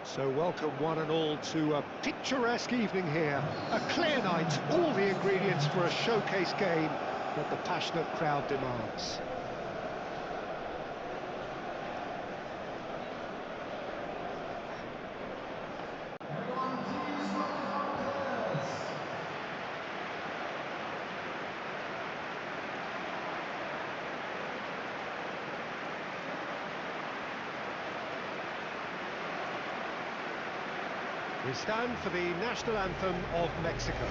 So welcome one and all to a picturesque evening here. A clear night, all the ingredients for a showcase game that the passionate crowd demands. We stand for the national anthem of Mexico.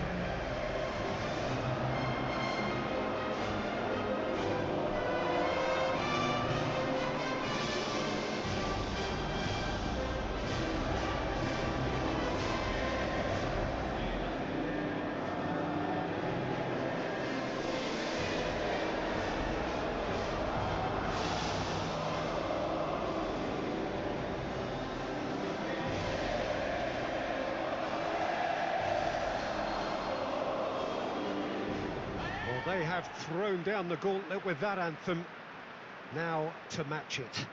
They have thrown down the gauntlet with that anthem. Now to match it.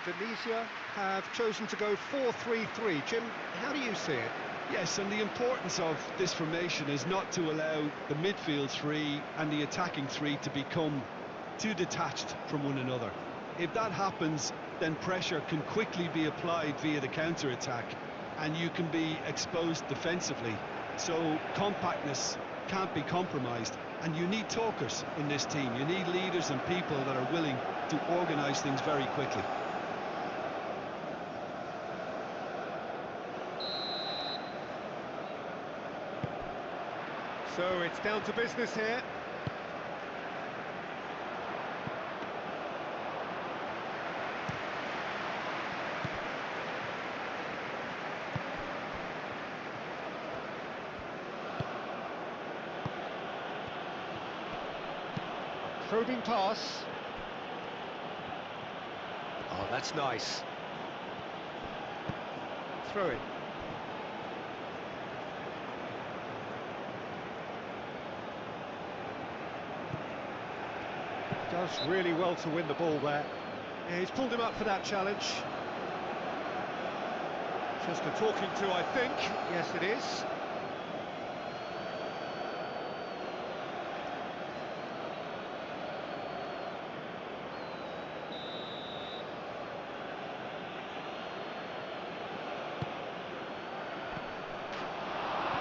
Indonesia have chosen to go 4-3-3. Jim, how do you see it? Yes, and the importance of this formation is not to allow the midfield three and the attacking three to become too detached from one another. If that happens, then pressure can quickly be applied via the counter-attack, and you can be exposed defensively. So compactness can't be compromised, and you need talkers in this team. You need leaders and people that are willing to organise things very quickly. So it's down to business here. Probing pass. Oh, that's nice. Throw it. Does really well to win the ball there. Yeah, he's pulled him up for that challenge. Just a talking to, I think. Yes, it is.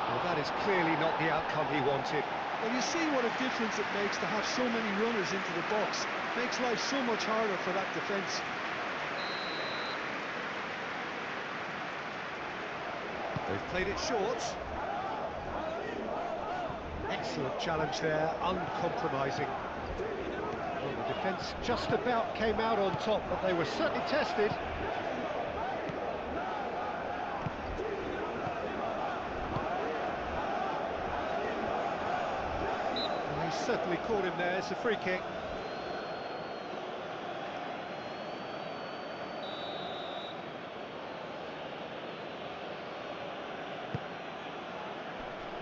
Well, that is clearly not the outcome he wanted. Well, you see what a difference it makes to have so many runners into the box. Makes life so much harder for that defence. They've played it short. Excellent challenge there, uncompromising. Well, the defence just about came out on top, but they were certainly tested. Certainly caught him there. It's a free kick.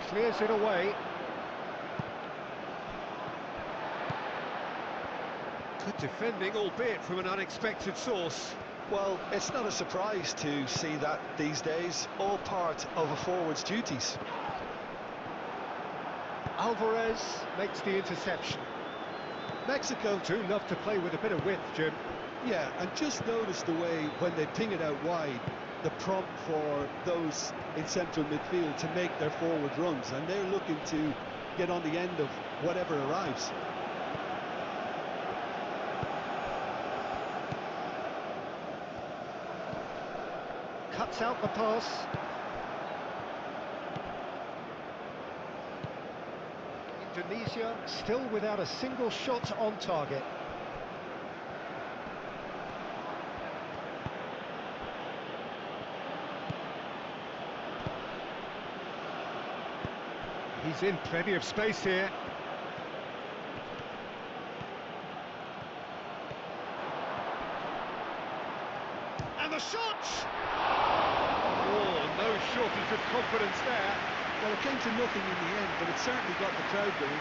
Clears it away. Good defending, albeit from an unexpected source. Well, it's not a surprise to see that these days, all part of a forward's duties. Alvarez makes the interception. Mexico do love to play with a bit of width, Jim. Yeah, and just notice the way, when they ping it out wide, the prompt for those in central midfield to make their forward runs, and they're looking to get on the end of whatever arrives. Cuts out the pass. Indonesia still without a single shot on target. He's in plenty of space here. And the shot! Oh, no shortage of confidence there. Well, it came to nothing in the end, but it certainly got the crowd going.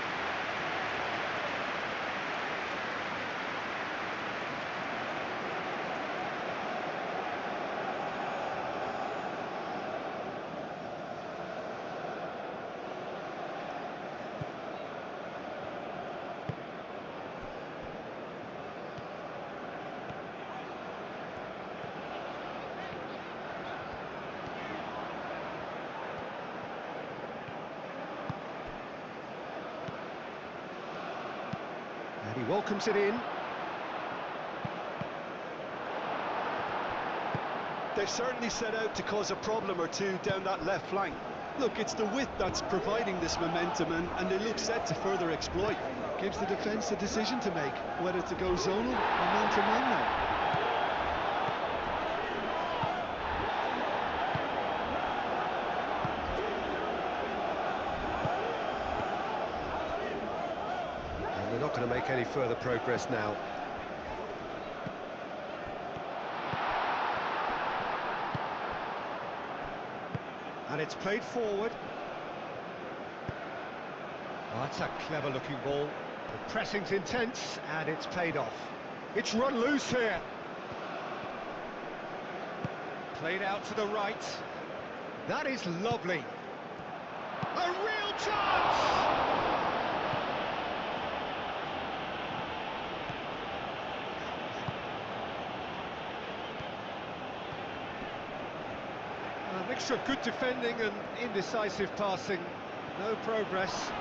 And he welcomes it in. They've certainly set out to cause a problem or two down that left flank. Look, it's the width that's providing this momentum, and they look set to further exploit. Gives the defence a decision to make, whether to go zonal or man-to-man now. And they're not going to make any further progress now. And it's played forward. Oh, that's a clever-looking ball. The pressing's intense, and it's paid off. It's run loose here. Played out to the right. That is lovely. A real chance! A mixture of good defending and indecisive passing. No progress.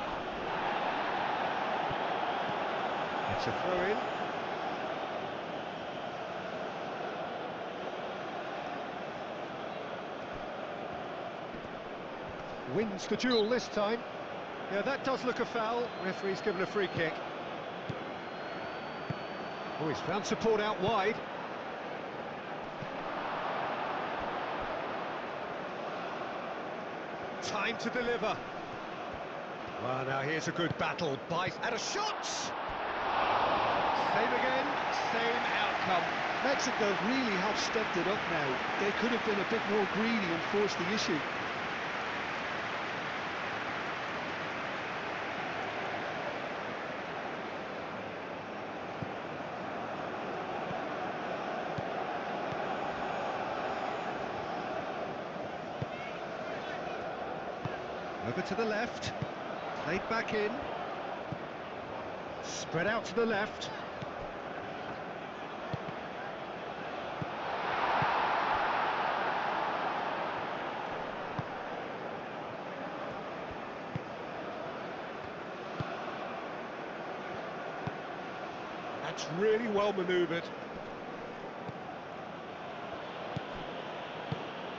It's a throw-in. Wins the duel this time. Yeah, that does look a foul. Referee's given a free kick. Oh, he's found support out wide. Time to deliver. Well, now here's a good battle. Bites and a shot! Same again, same outcome. Mexico really have stepped it up now. They could have been a bit more greedy and forced the issue. Over to the left, played back in, spread out to the left. That's really well manoeuvred.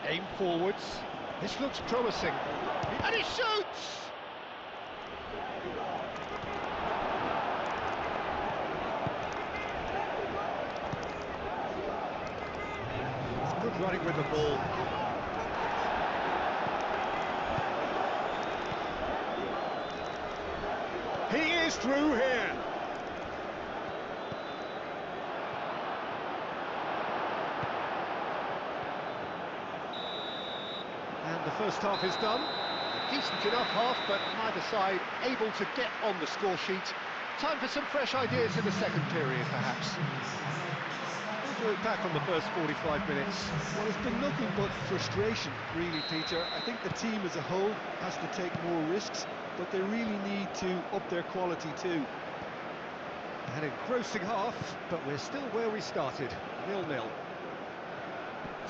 Aim forwards. This looks promising. And he shoots! It's good running with the ball. He is through here. And the first half is done. Decent enough half, but neither side able to get on the score sheet. Time for some fresh ideas in the second period, perhaps. What do you look back on the first 45 minutes? Well, it's been nothing but frustration, really, Peter. I think the team as a whole has to take more risks, but they really need to up their quality too. An engrossing half, but we're still where we started, 0-0.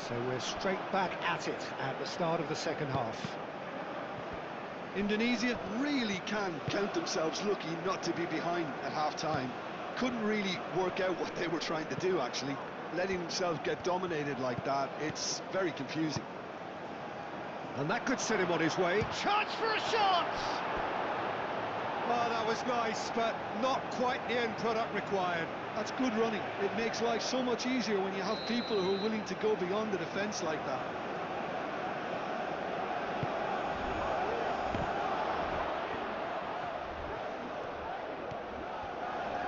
So we're straight back at it at the start of the second half. Indonesia really can count themselves lucky not to be behind at half-time. Couldn't really work out what they were trying to do, actually. Letting themselves get dominated like that, it's very confusing. And that could set him on his way. Chance for a shot! Oh, that was nice, but not quite the end product required. That's good running. It makes life so much easier when you have people who are willing to go beyond the defence like that.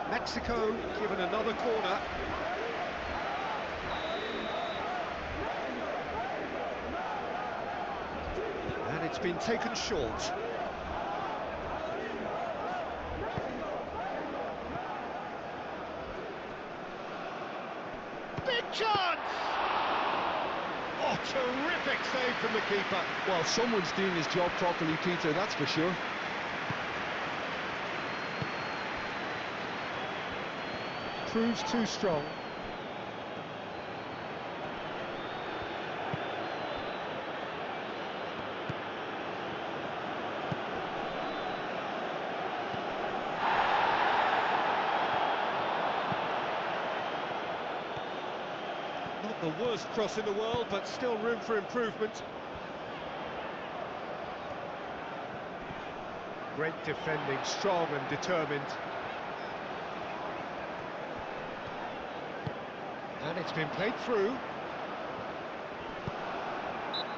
Mexico given another corner. And it's been taken short. Big chance! Oh, terrific save from the keeper. Well, someone's doing his job properly, Peter, that's for sure. Proves too strong. Not the worst cross in the world, but still room for improvement. Great defending, strong and determined. And it's been played through.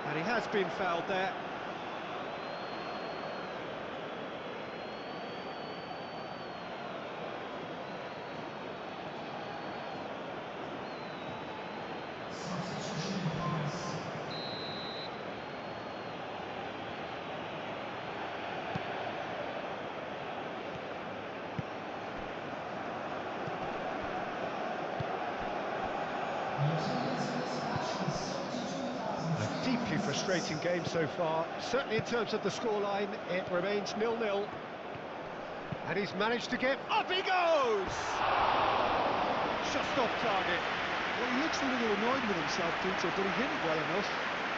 And he has been fouled there. A deeply frustrating game so far. Certainly in terms of the scoreline, it remains 0-0. And he's managed to get... Up he goes! Just off target. Well, he looks a little annoyed with himself, Peter, but he hit it well enough.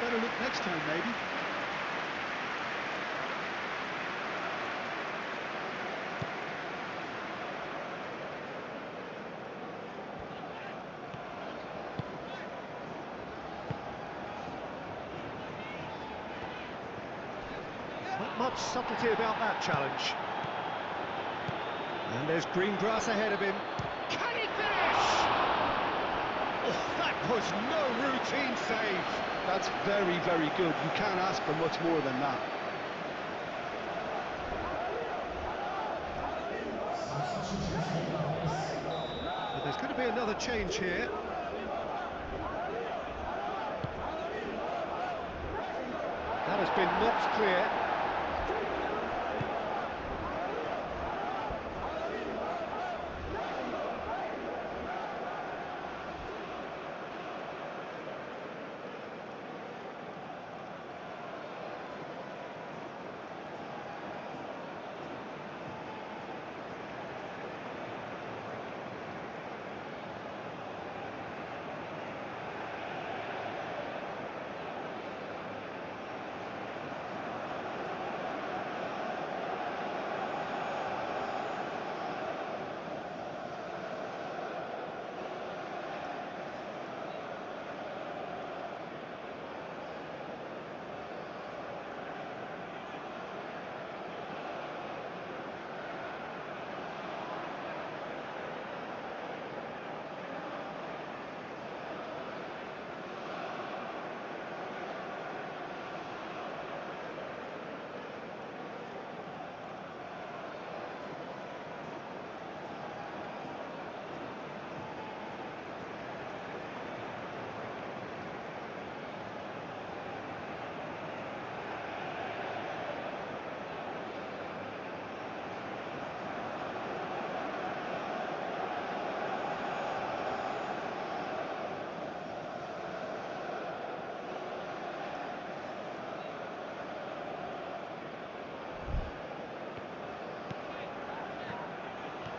Better look next time, maybe. Not much subtlety about that challenge. And there's green grass ahead of him. Can he finish? Oh, that was no routine save. That's very, very good. You can't ask for much more than that. But there's going to be another change here. That has been knocked clear.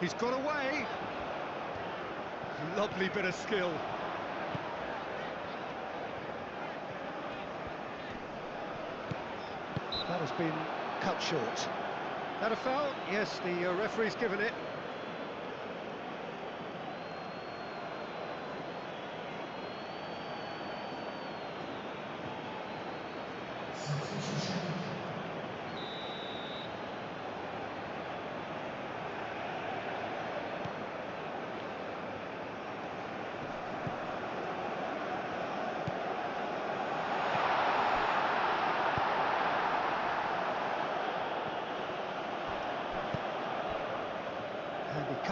He's got away. Lovely bit of skill. That has been cut short. That a foul? Yes, the referee's given it.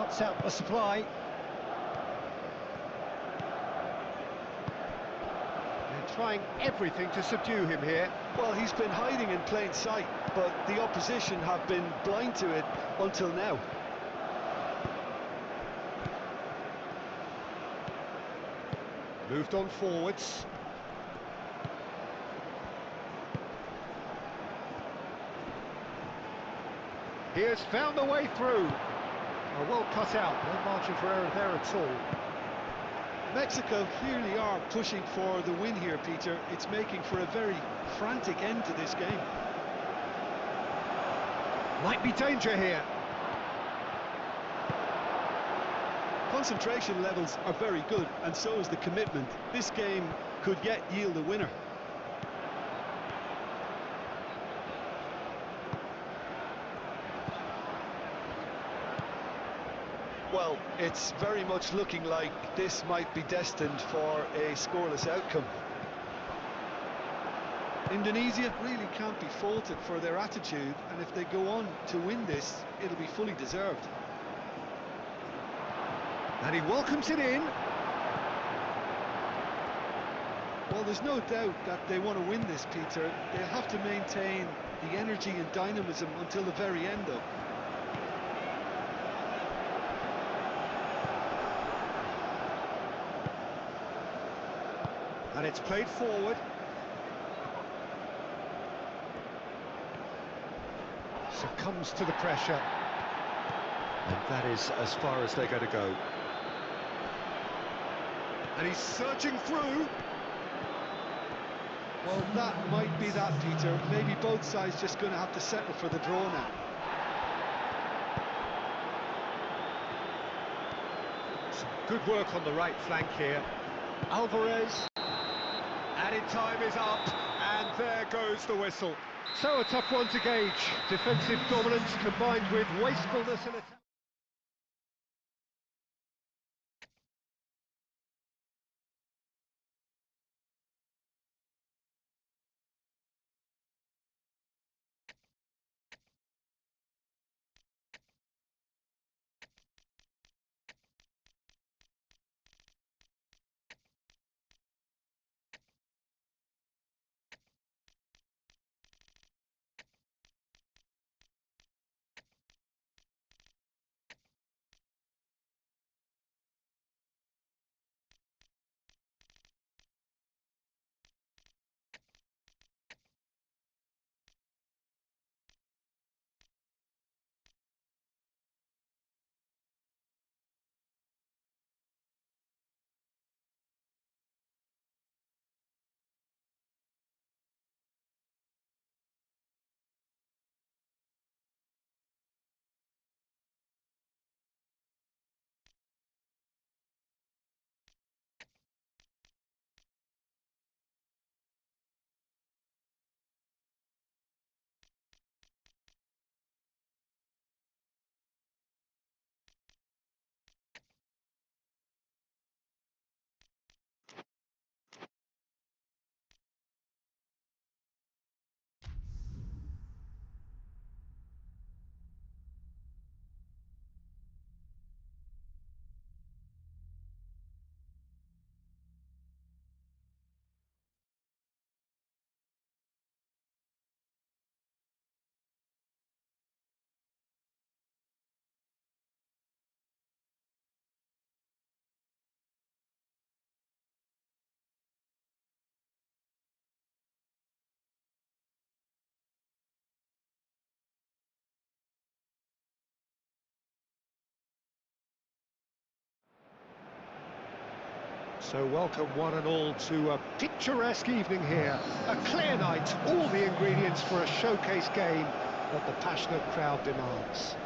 cuts out the supply. They're trying everything to subdue him here. Well, he's been hiding in plain sight, but the opposition have been blind to it until now. Moved on forwards. He has found the way through. Well cut out, no margin for error there at all. Mexico clearly are pushing for the win here, Peter. It's making for a very frantic end to this game. Might be danger here. Concentration levels are very good, and so is the commitment. This game could yet yield a winner. Well, it's very much looking like this might be destined for a scoreless outcome. Indonesia really can't be faulted for their attitude, and if they go on to win this, it'll be fully deserved. And he welcomes it in. Well, there's no doubt that they want to win this, Peter. They'll have to maintain the energy and dynamism until the very end, though. And it's played forward. Succumbs to the pressure. And that is as far as they're going to go. And he's surging through. Well, that might be that, Peter. Maybe both sides just going to have to settle for the draw now. Some good work on the right flank here. Alvarez. Added time is up, and there goes the whistle. So a tough one to gauge. Defensive dominance combined with wastefulness in attack. So welcome one and all to a picturesque evening here. A clear night, all the ingredients for a showcase game that the passionate crowd demands.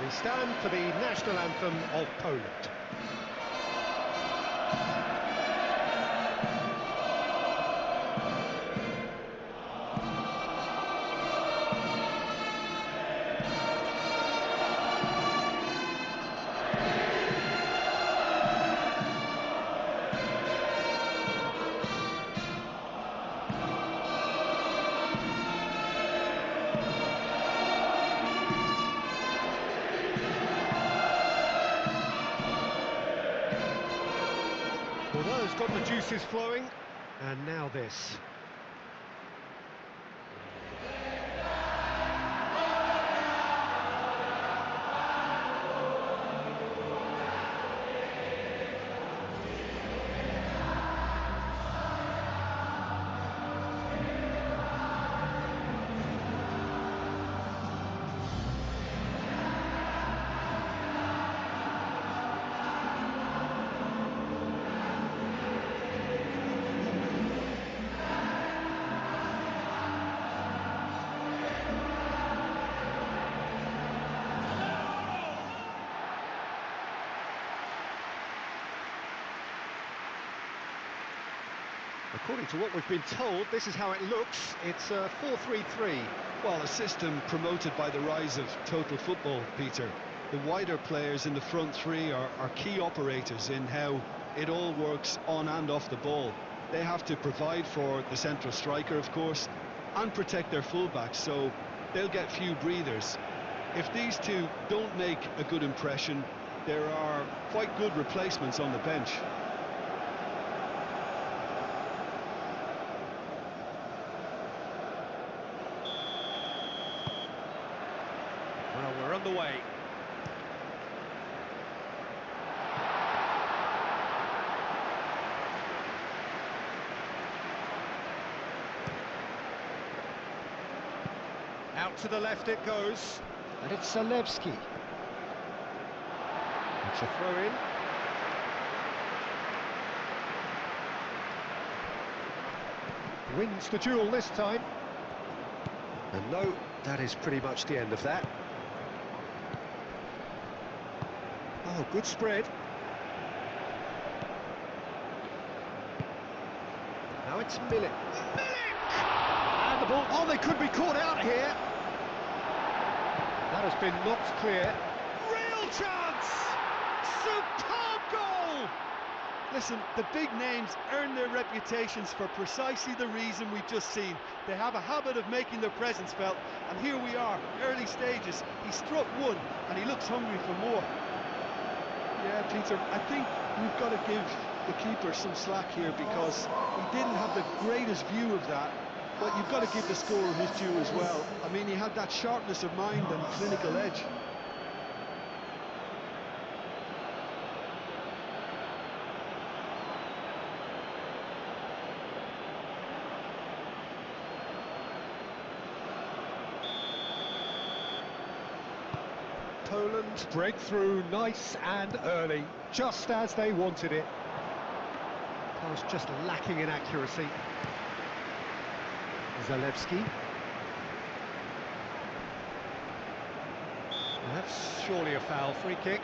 We stand for the national anthem of Poland. Well, has got the juices flowing, and now this. According to what we've been told, this is how it looks. It's a 4-3-3. Well, a system promoted by the rise of total football, Peter. The wider players in the front three are key operators in how it all works on and off the ball. They have to provide for the central striker, of course, and protect their fullbacks, so they'll get few breathers. If these two don't make a good impression, there are quite good replacements on the bench. Well, we're on the way. Out to the left it goes, and it's Zalewski. It's a throw-in. Wins the duel this time. And no, that is pretty much the end of that. Oh, good spread. Now it's Milik. And the ball, oh, they could be caught out here. That has been knocked clear. Real chance! Superb goal! Listen, the big names earn their reputations for precisely the reason we've just seen. They have a habit of making their presence felt, and here we are, early stages. He struck one, and he looks hungry for more. Yeah, Peter, I think we've got to give the keeper some slack here because he didn't have the greatest view of that, but you've got to give the scorer his due as well. I mean, he had that sharpness of mind and clinical edge. Poland break through nice and early, just as they wanted it. Pass just lacking in accuracy. Zalewski. Well, that's surely a foul. Free kick.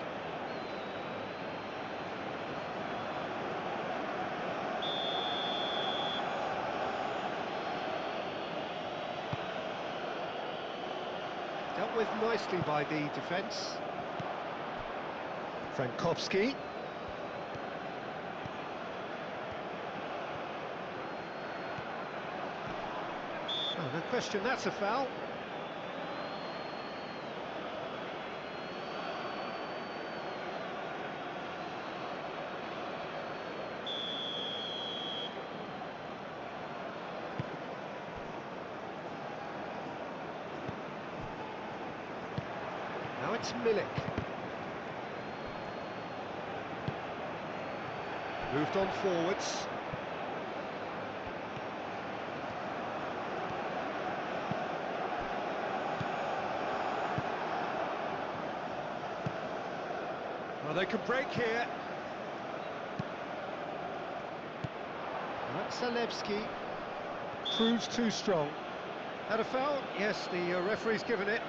Dealt with nicely by the defence. Frankowski. Oh, no question, that's a foul. Now it's Milik. Moved on forwards. Well, they could break here. That's Zalewski. Proves too strong. Had a foul? Yes, the referee's given it.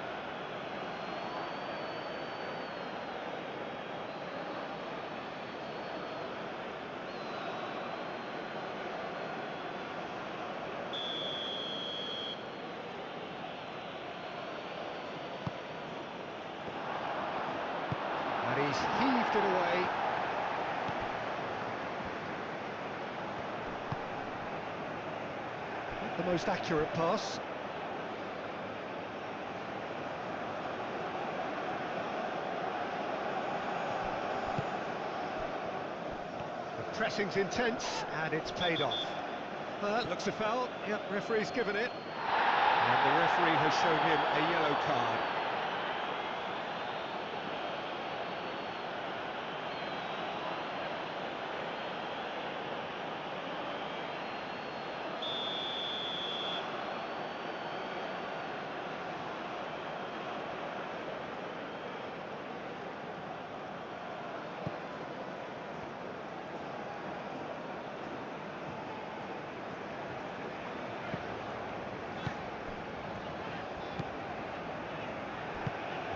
And he's heaved it away. Not the most accurate pass. The Pressing's intense, and it's paid off. Looks a foul. Yep, referee's given it. And the referee has shown him a yellow card.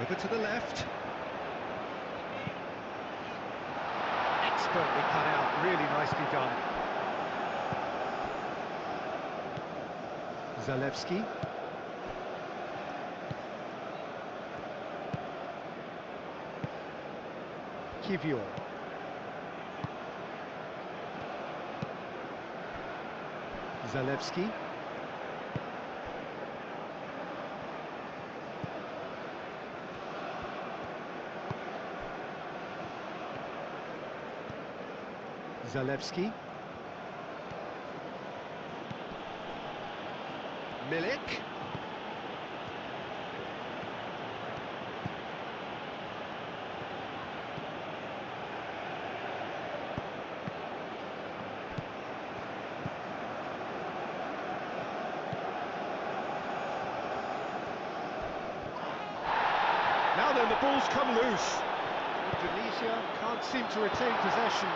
Over to the left. Expertly cut out, really nicely done. Zalewski. Kivior. Zalewski. Zalewski. Milik. Now then, the ball's come loose. Indonesia can't seem to retain possession.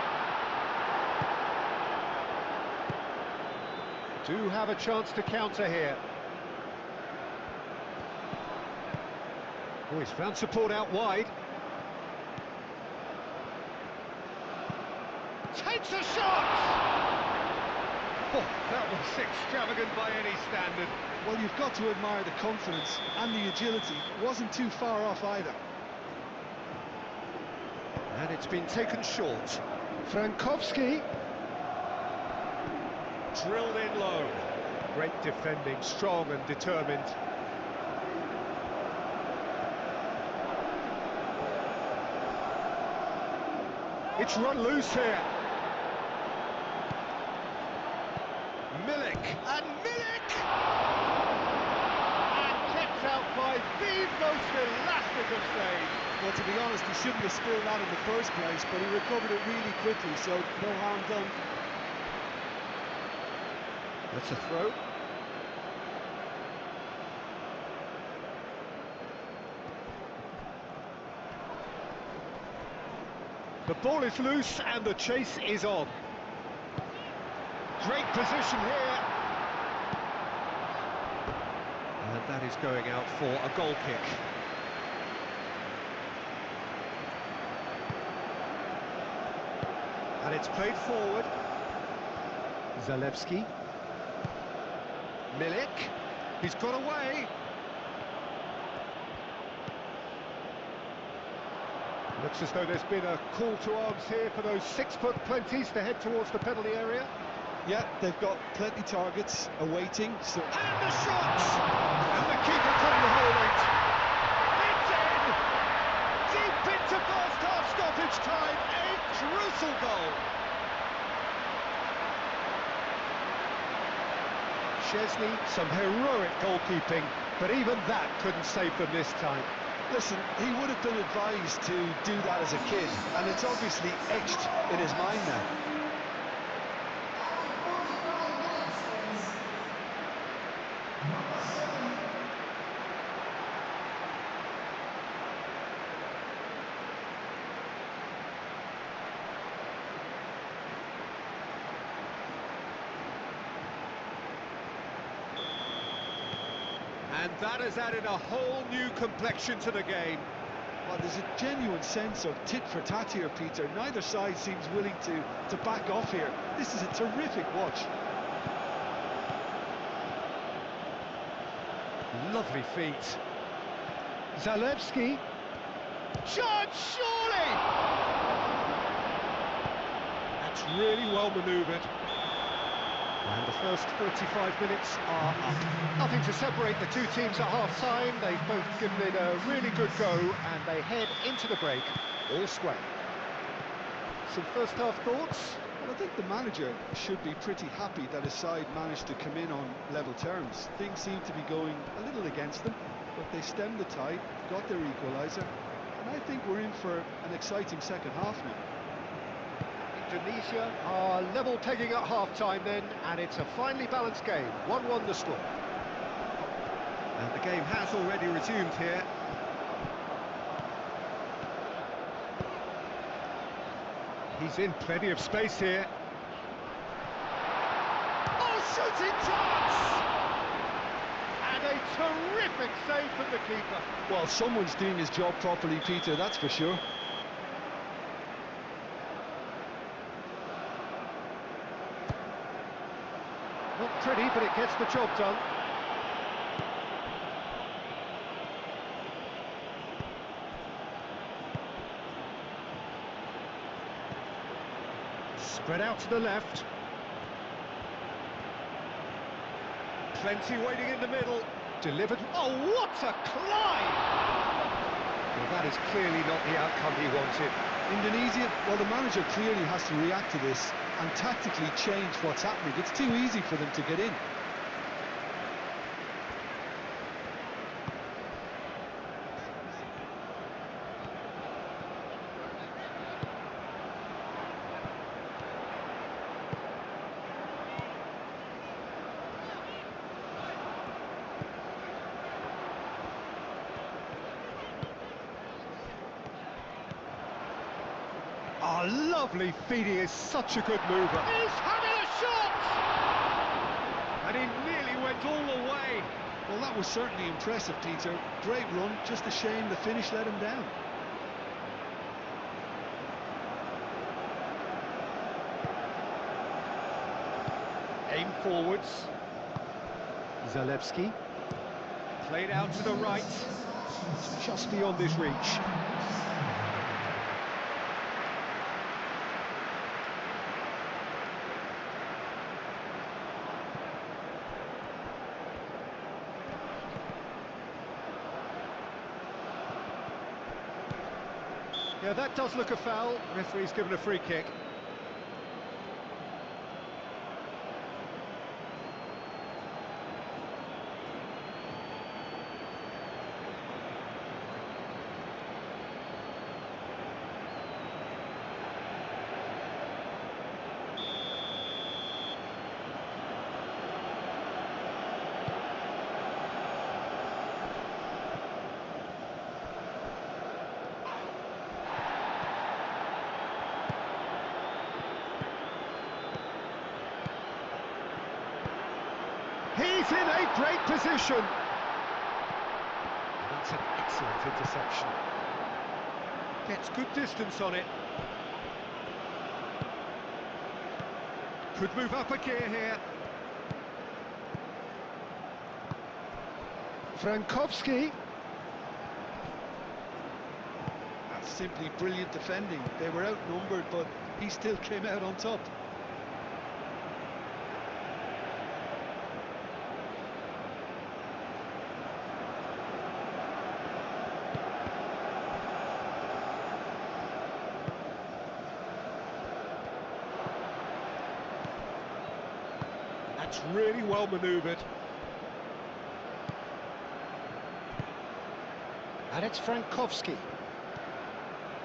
Do have a chance to counter here. Oh, he's found support out wide. Takes a shot! Oh, that was extravagant by any standard. Well, you've got to admire the confidence and the agility. It wasn't too far off either. And it's been taken short. Frankowski. Drilled in low. Great defending, strong and determined. It's run loose here. Milik. And Milik! And kept out by the most elastic of saves. Well, to be honest, he shouldn't have spilled that in the first place, but he recovered it really quickly, so no harm done. That's a throw. The ball is loose and the chase is on. Great position here. And that is going out for a goal kick. And it's played forward. Zalewski. Milik, he's got away. Looks as though there's been a call to arms here for those 6-foot plenties to head towards the penalty area. Yeah, they've got plenty targets awaiting, so... And the shot! And the keeper couldn't hold it. It's in! Deep into first half stoppage time, a crucial goal. Chesney, some heroic goalkeeping, but even that couldn't save them this time. Listen, he would have been advised to do that as a kid, and it's obviously etched in his mind now. And that has added a whole new complexion to the game. Well, there's a genuine sense of tit for tat here, Peter. Neither side seems willing to back off here. This is a terrific watch. Lovely feet. Zalewski. Chance, surely! That's really well manoeuvred. And the first 45 minutes are up. Nothing to separate the two teams at half-time. They've both given it a really good go, and they head into the break all square. Some first-half thoughts? I think the manager should be pretty happy that his side managed to come in on level terms. Things seem to be going a little against them, but they stemmed the tide, got their equaliser, and I think we're in for an exciting second half now. Indonesia are level pegging at half-time then, and it's a finely balanced game. 1-1 the score. And the game has already resumed here. He's in plenty of space here. Oh, shooting chance! And a terrific save from the keeper. Well, someone's doing his job properly, Peter, that's for sure. Not pretty, but it gets the job done. Spread out to the left. Plenty waiting in the middle. Delivered. Oh, what a climb! Well, that is clearly not the outcome he wanted. Indonesia, well, the manager clearly has to react to this and tactically change what's happening. It's too easy for them to get in. Oh, lovely feed, he is such a good mover. He's having a shot! And he nearly went all the way. Well, that was certainly impressive, Peter. Great run, just a shame the finish let him down. Aim forwards. Zalewski. Played out to the right. It's just beyond his reach. Yeah, that does look a foul. Referee's given a free kick. He's in a great position. That's an excellent interception. Gets good distance on it. Could move up a gear here. Frankowski. That's simply brilliant defending. They were outnumbered, but he still came out on top. That's really well manoeuvred. And it's Frankowski.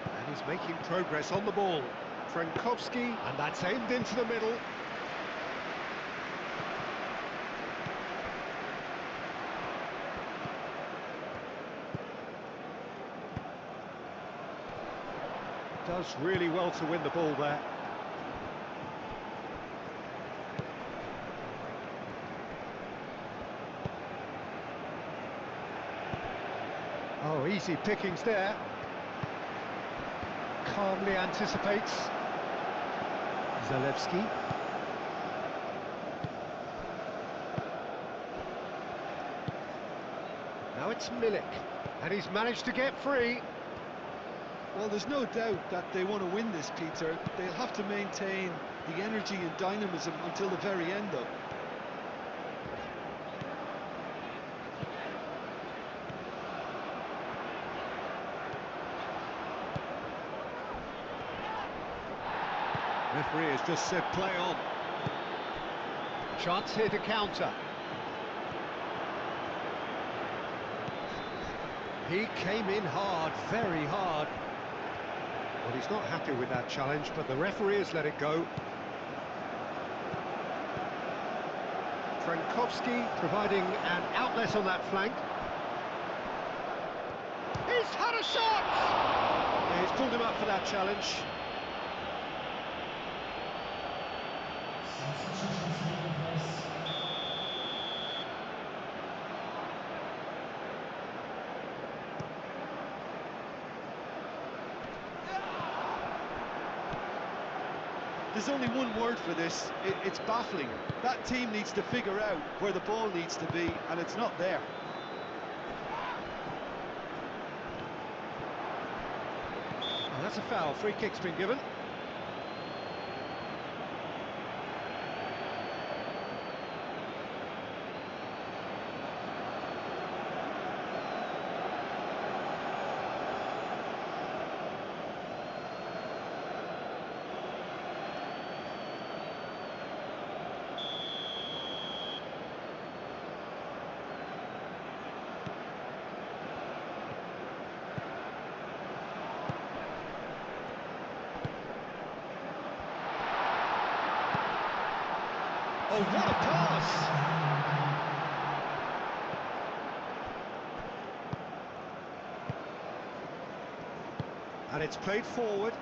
And he's making progress on the ball. Frankowski, and that's aimed into the middle. Does really well to win the ball there. Oh, easy pickings there. Calmly anticipates. Zalewski. Now it's Milik, and he's managed to get free. Well, there's no doubt that they want to win this, Peter. They'll have to maintain the energy and dynamism until the very end, though. Referee has just said play on. Chance here to counter. He came in hard, very hard. Well, he's not happy with that challenge, but the referee has let it go. Frankowski providing an outlet on that flank. He's had a shot! Yeah, he's pulled him up for that challenge. There's only one word for this, it's baffling. That team needs to figure out where the ball needs to be, and it's not there. Oh, that's a foul. Free kick's been given. Oh, what a pass! And it's played forward.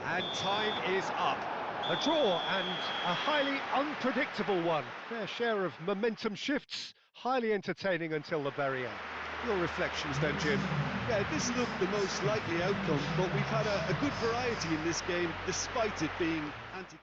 And time is up. A draw and a highly unpredictable one. Fair share of momentum shifts. Highly entertaining until the very end. Your reflections then, Jim? Yeah, this looked the most likely outcome, but we've had a good variety in this game, despite it being anti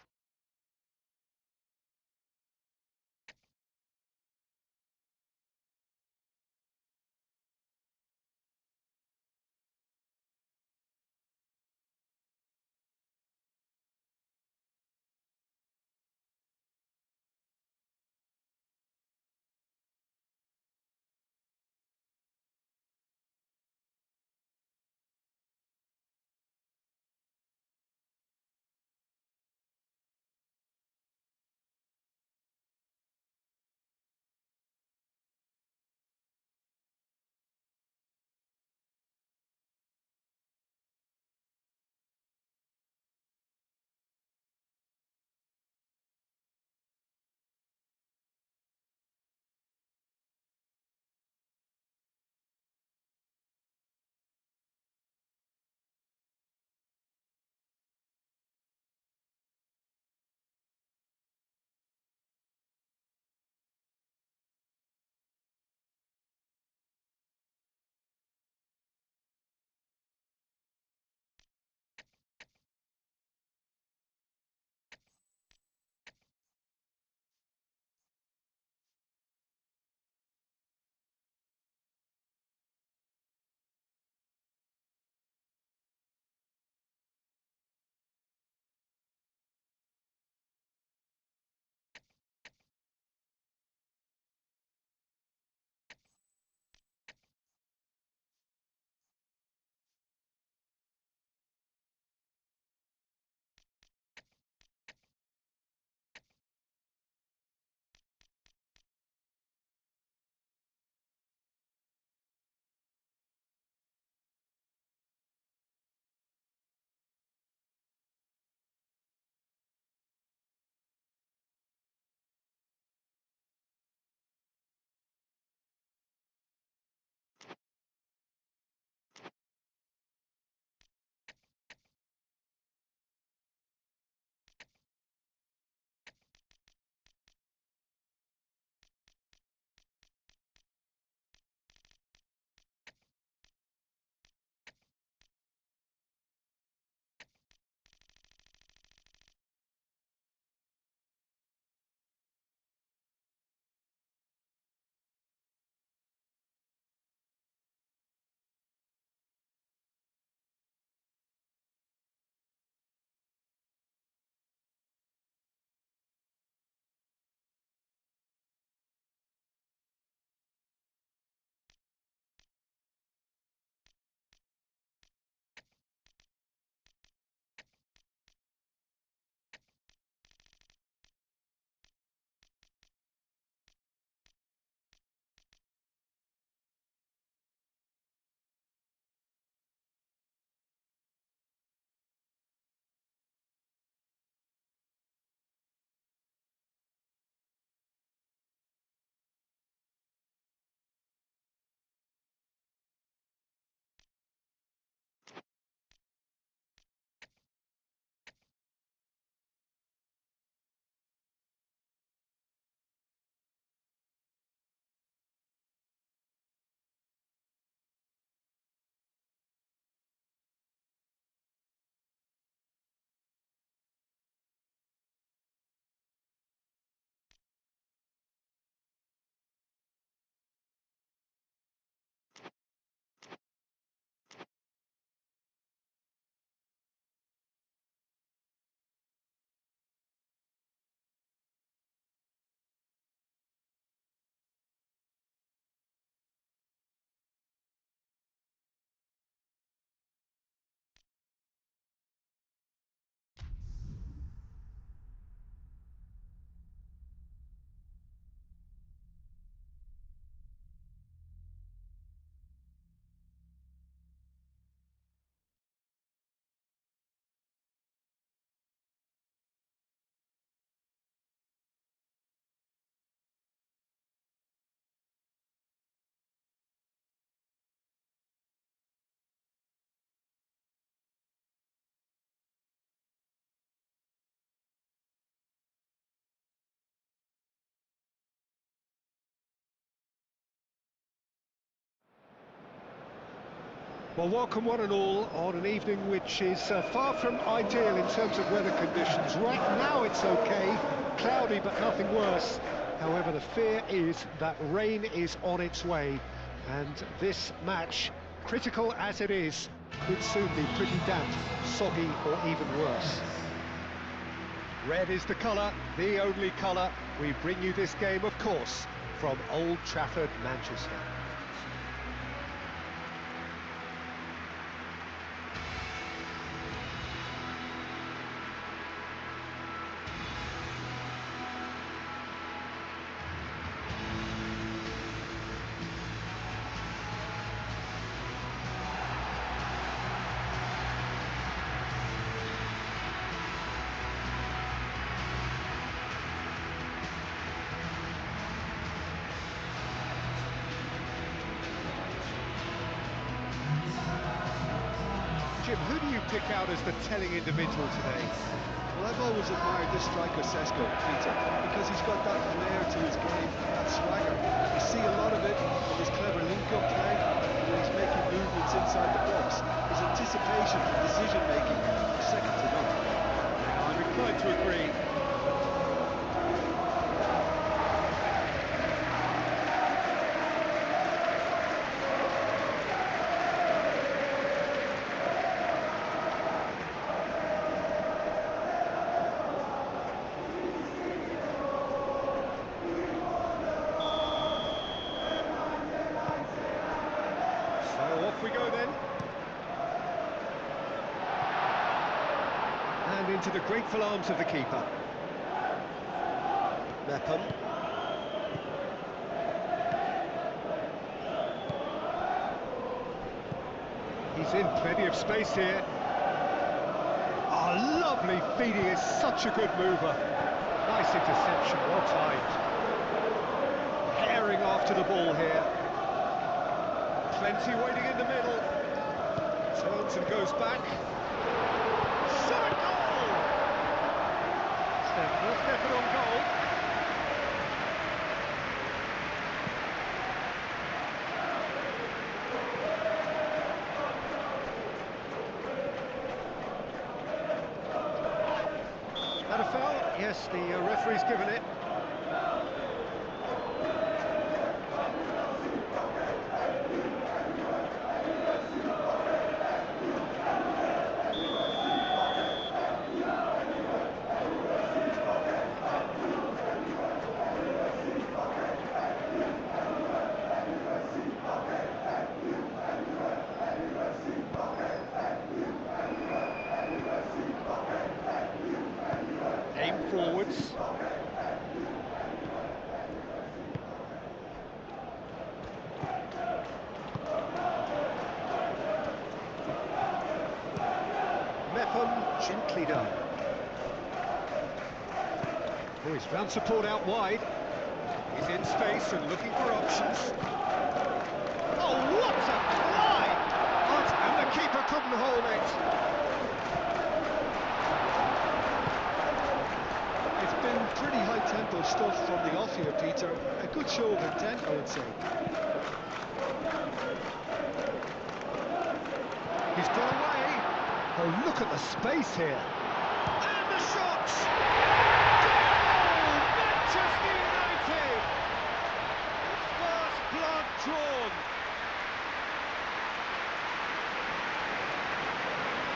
Well, welcome one and all on an evening which is far from ideal in terms of weather conditions. Right now it's okay, cloudy but nothing worse. However, the fear is that rain is on its way, and this match, critical as it is, could soon be pretty damp, soggy or even worse. Red is the colour, the only colour. We bring you this game, of course, from Old Trafford, Manchester. Jim, who do you pick out as the telling individual today? Well, I've always admired this striker, Sesko, Peter, because he's got that flair to his game, that swagger. You see a lot of it in his clever link-up play, and when he's making movements inside the box. His anticipation and decision-making are second to none. Yeah, I'm inclined to agree. So off we go then. And into the grateful arms of the keeper. Mepham. He's in plenty of space here. Oh, lovely feed, he is such a good mover. Nice interception, well timed. Herring after the ball here. Plenty waiting in the middle. Turns and goes back. Shot a goal! Step on goal. That a foul? Yes, the referee's given it. Aim forwards. Mepham, gently done. Oh, he's found support out wide. He's in space and looking for options. Oh, what a fly! And the keeper couldn't hold it. It's been pretty high-tempo stuff from the off here, Peter. A good show of intent, I would say. He's got away. Oh, look at the space here. And the shot! Goal! Manchester United! First blood drawn.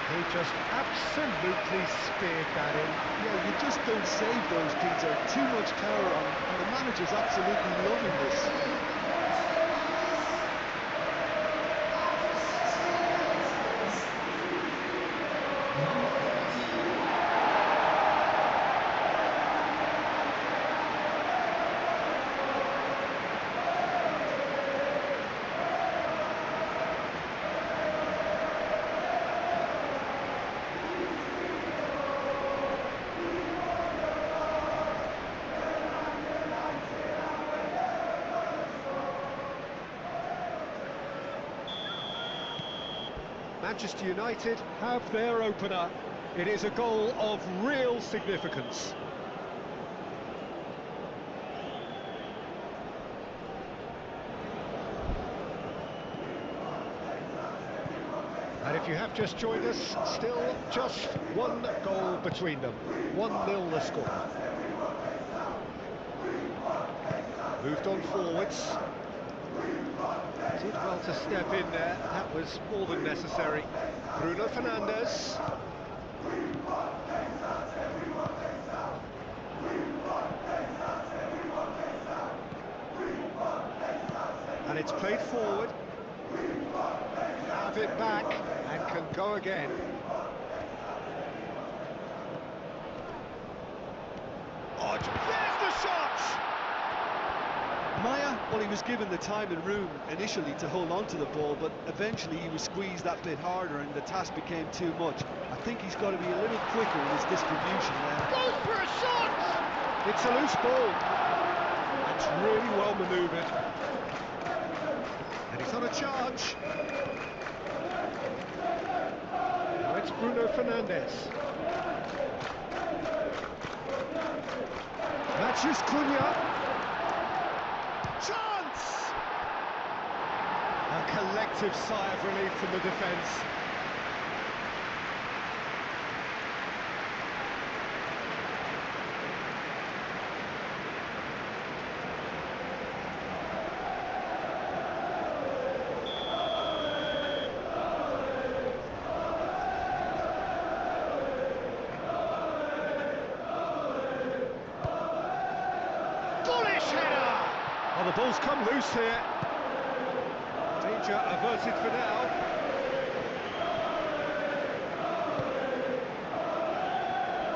He just absolutely speared that in. Yeah, you just don't save those, Peter. Too much power on, and the manager's absolutely loving this. Manchester United have their opener. It is a goal of real significance. If you have just joined us, still just one goal between them. 1-0 the score. Moved on forwards. Did well to step in there. That was more than necessary. Bruno Fernandes. And it's played forward. Have it back and can go again. Oh, there's the shot! Maya, well, he was given the time and room initially to hold on to the ball, but eventually he was squeezed that bit harder and the task became too much. I think he's got to be a little quicker in his distribution now. Goes for a shot! It's a loose ball. It's really well manoeuvred. And he's on a charge. Now it's Bruno Fernandes. Matthews Cunha. Chance! A collective sigh of relief from the defence. Oh, the ball's come loose here. Danger averted for now.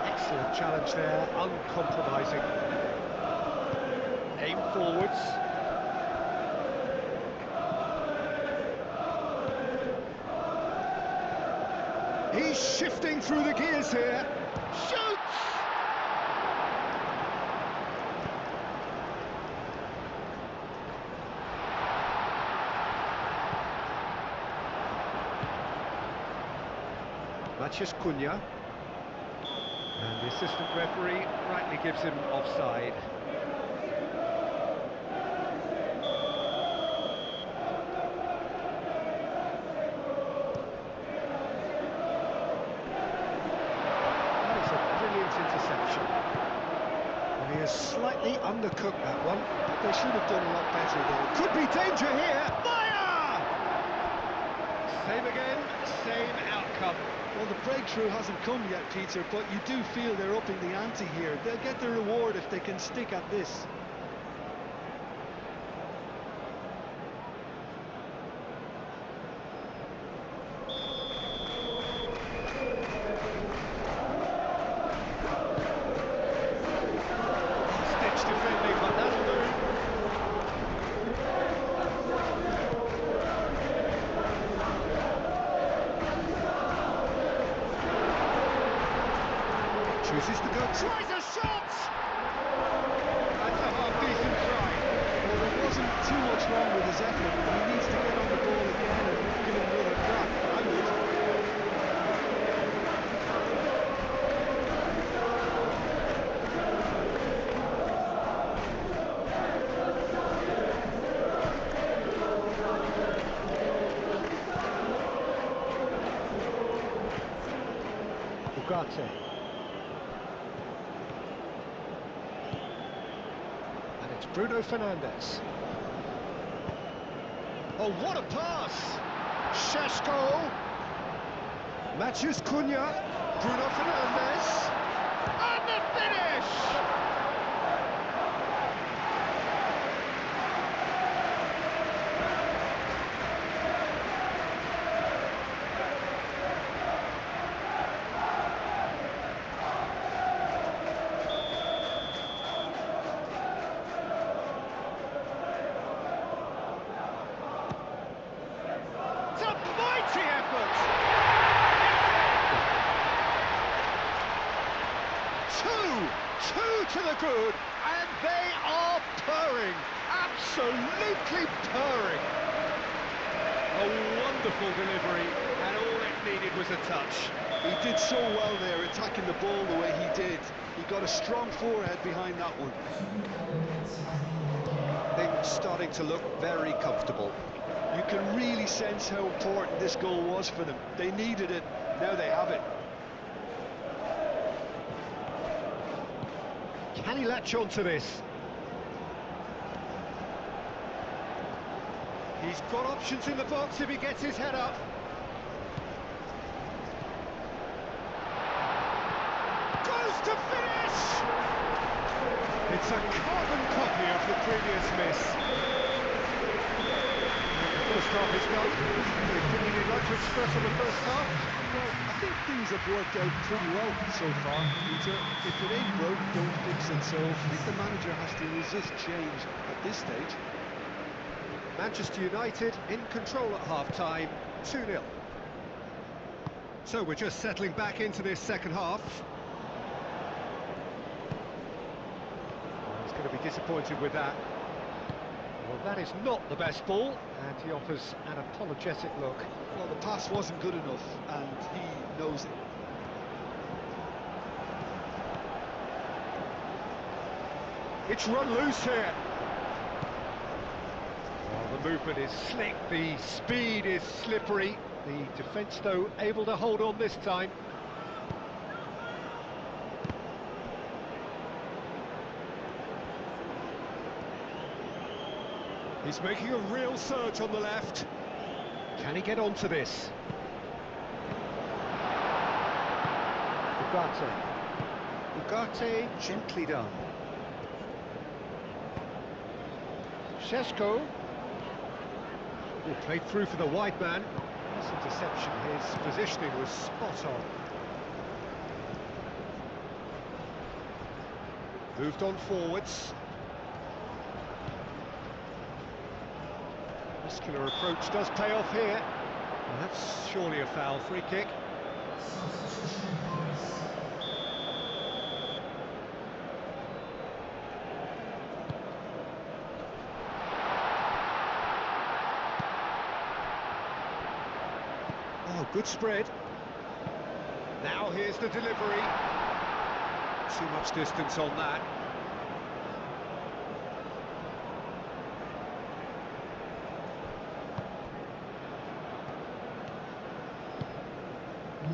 Excellent challenge there, uncompromising. Aim forwards. He's shifting through the gears here. Shoots! Matthews Cunha, and the assistant referee rightly gives him offside. That is a brilliant interception. And he has slightly undercooked that one, but they should have done a lot better there. Could be danger here. Fire! Same again, same outcome. Well, the breakthrough hasn't come yet, Peter, but you do feel they're upping the ante here. They'll get the reward if they can stick at this. Stitch defending, but that'll do. Chooses to go, tries a shot! That's a half-decent try. Well, there wasn't too much wrong with his effort. He needs to get on the ball again and give it another crack. I would. Ugarte. And it's Bruno Fernandes. Oh, what a pass! Šeško. Matthews Cunha. Bruno Fernandes. And the finish! It's a mighty effort! Two to the good, and they are purring, absolutely purring. A wonderful delivery, and all it needed was a touch. He did so well there, attacking the ball the way he did. He got a strong forehead behind that one. Things starting to look very comfortable. You can really sense how important this goal was for them. They needed it, now they have it. Can he latch on to this? He's got options in the box if he gets his head up. Goes to finish! It's a carbon copy of the previous miss. The first half is done. Anything you'd like to express on the first half? Well, I think things have worked out pretty well so far, Peter. If it ain't broke, don't fix it. So I think the manager has to resist change at this stage. Manchester United in control at half-time, 2-0. So we're just settling back into this second half. He's going to be disappointed with that. Well, that is not the best ball, and he offers an apologetic look. Well, the pass wasn't good enough, and he knows it. It's run loose here. Well, the movement is slick, the speed is slippery. The defence, though, able to hold on this time. He's making a real surge on the left. Can he get onto this? Ugarte, gently done. Šeško. Played through for the wide man. This interception, his positioning was spot on. Moved on forwards. Muscular approach does pay off here. Well, that's surely a foul. Free kick. Oh, good spread. Now here's the delivery. Too much distance on that.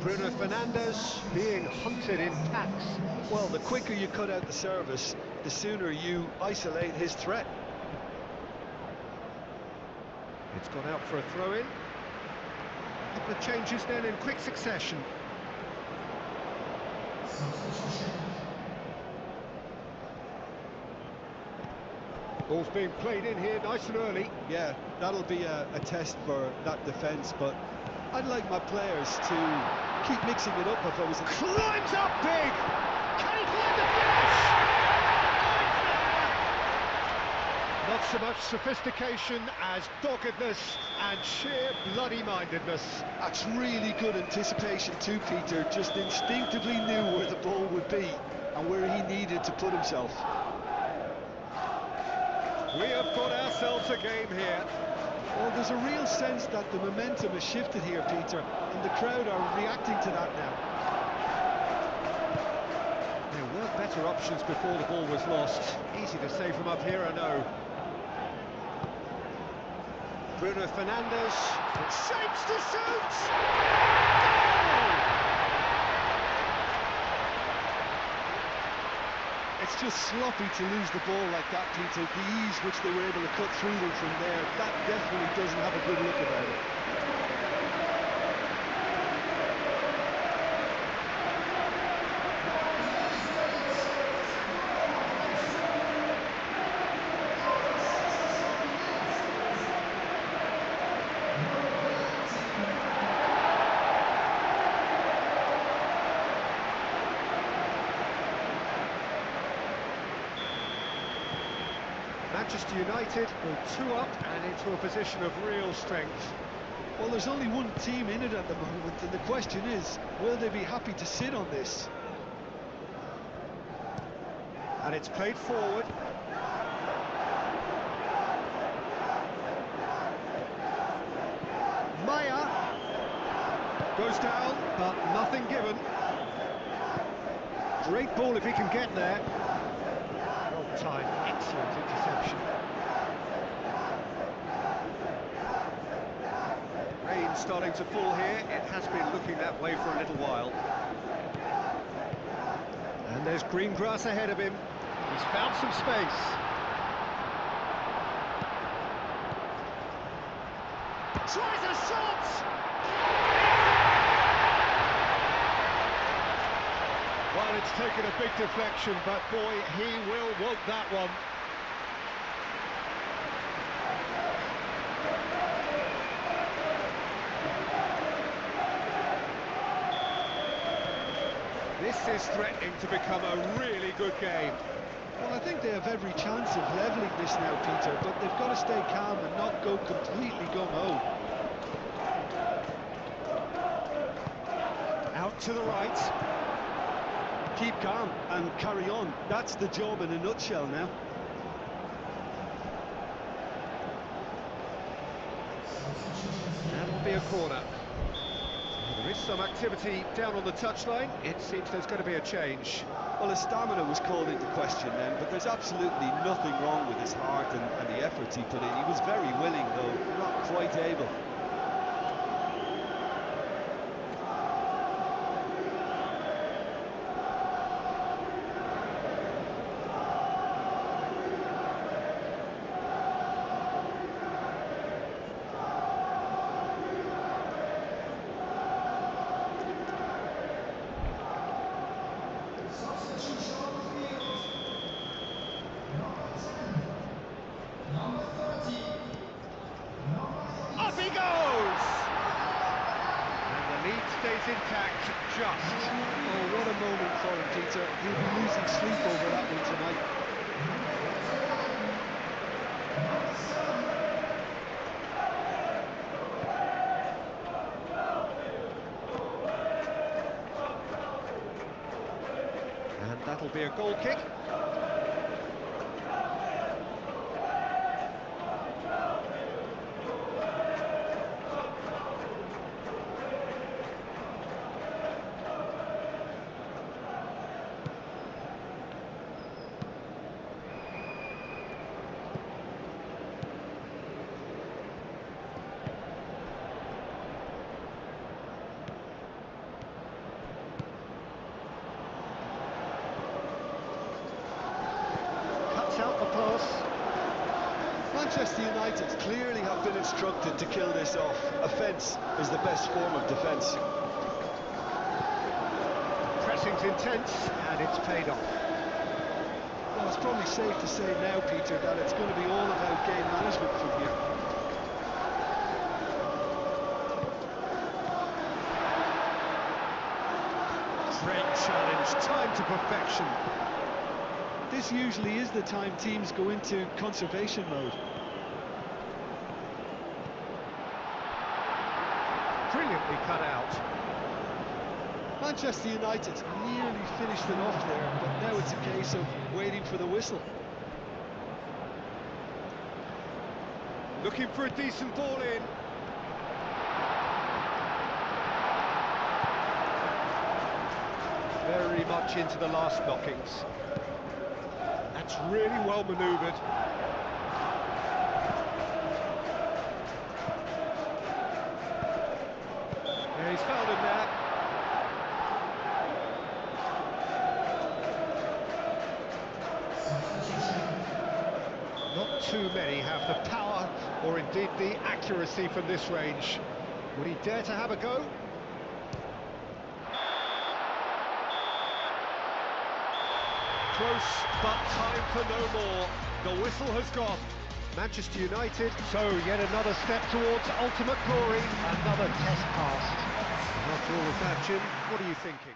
Bruno Fernandes being hunted in packs. Well, the quicker you cut out the service, the sooner you isolate his threat. It's gone out for a throw-in. A couple of changes then in quick succession. Ball's being played in here nice and early. Yeah, that'll be a test for that defence, but I'd like my players to keep mixing it up if I was... Climbs up big! Can he find the finish? Not so much sophistication as doggedness and sheer bloody-mindedness. That's really good anticipation too, Peter. Just instinctively knew where the ball would be and where he needed to put himself. We have got ourselves a game here. Well, there's a real sense that the momentum has shifted here, Peter, and the crowd are reacting to that now. There were better options before the ball was lost. Easy to say from up here, I know. Bruno Fernandes, shapes to shoot! Goal! It's just sloppy to lose the ball like that, Peter. The ease which they were able to cut through them from there, that definitely doesn't have a good look about it. Manchester United go 2 up and into a position of real strength. Well, there's only one team in it at the moment, and the question is, will they be happy to sit on this? And it's played forward. Maya goes down, but nothing given. Great ball if he can get there. Well timed, excellent interception. rain starting to fall here. It has been looking that way for a little while. And there's green grass ahead of him. He's found some space. Tries a shot! Well, it's taken a big deflection, but boy, he will want that one. This is threatening to become a really good game. Well, I think they have every chance of levelling this now, Peter, but they've got to stay calm and not go completely gung-ho. Out to the right. Keep calm and carry on. That's the job in a nutshell now. That'll be a corner. There is some activity down on the touchline. It seems there's going to be a change. Well, his stamina was called into question then, but there's absolutely nothing wrong with his heart and the efforts he put in. He was very willing, though, not quite able. Up he goes! And the lead stays intact, just. Oh, what a moment for him, Peter. He'll be losing sleep over that one tonight. And that'll be a goal kick. Out the pass. Manchester United clearly have been instructed to kill this off. Offence is the best form of defence. Pressing's intense, and it's paid off. Well, it's probably safe to say now, Peter, that it's going to be all about game management from here. Great challenge, time to perfection. This usually is the time teams go into conservation mode. Brilliantly cut out. Manchester United nearly finished it off there, but now it's a case of waiting for the whistle. Looking for a decent ball in. Very much into the last knockings. That's really well manoeuvred. Yeah, he's found him there. Not too many have the power or indeed the accuracy from this range. Would he dare to have a go? Close, but time for no more. The whistle has gone. Manchester United, so yet another step towards ultimate glory. Another test passed. After all of that, Jim, what are you thinking?